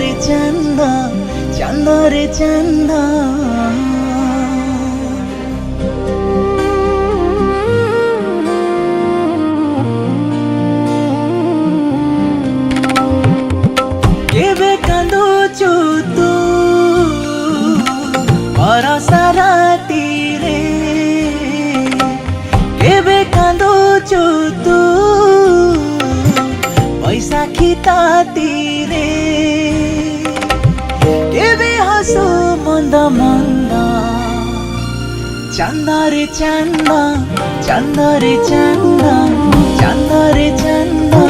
रे चंदा चंदा रे चंदा केबे कांदुचु तू बरसा राती रे केबे कांदुचु तू बैसाखी ताती रे केबे हसो मंद मंद चंदा रे चंदा चंदा रे चंदा चंदा रे चंदा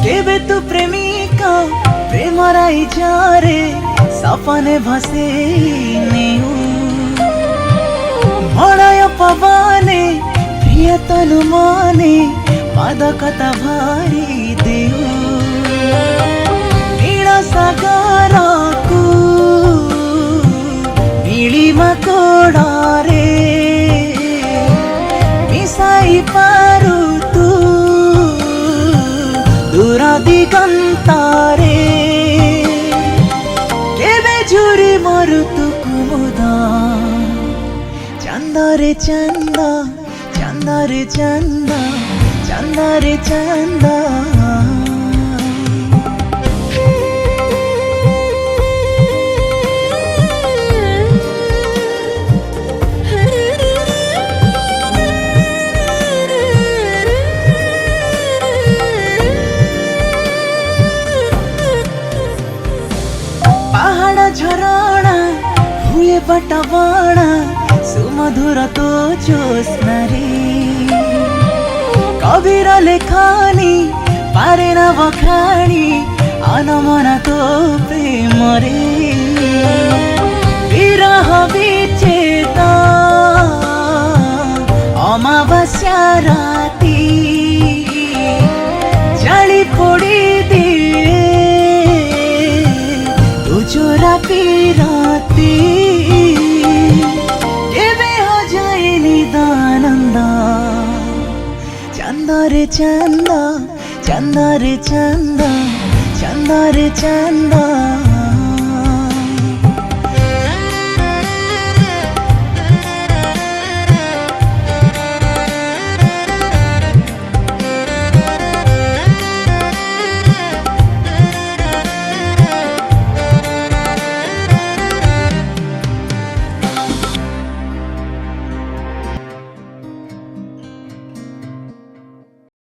केबे तू प्रेमिका प्रेम राई जा रे सपने भसे मड़य पवने प्रिय तनु माने मादकता भारी देऊ नील सागर को नीलिमा कोड़ारे मिसाई पारू तू दूर दिगंतारे केबे झुरी मरु तू कुमुदा चंदा रे चंदा चंदा रे चंदा चंदा रे चंदा पहाड़ झरणा हुए बटवाणा सुमधुर तो ज्योत्स्ना रे कबीर लेखानी पारे न बखानी अनमना तो प्रेम रे विरह विचेता अमावास्या राती जाली पोड़ी दिए चोरा पीराती केबे हो जाए निदानंदा चंदा रे चंदा चंदा रे चंदा चंदा रे चंदा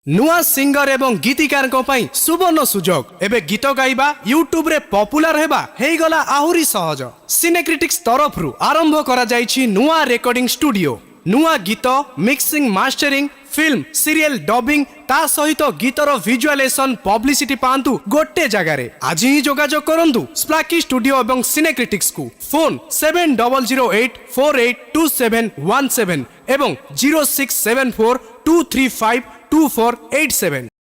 नुआ सिंगर एवं गीतिकार सुवर्ण सुजोग एबे गीत गाइबा यूट्यूब रे पॉपुलर हेबा हेगला आहुरी सहज सिनेक्रिटिक्स तरफ रु आरंभ करा जाइछि नुआ रेकॉर्डिंग स्टूडियो नुआ गीत mixing mastering film serial dubbing ता सहित गीतर विजुअलाइजेशन पब्लिसिटी पांतु गोटे जगह रे आज ही जोगाजोग करंतु स्प्लाकी स्टूडियो एवं सिनेक्रिटिक्स को फोन 7008482717 एवं 067423522487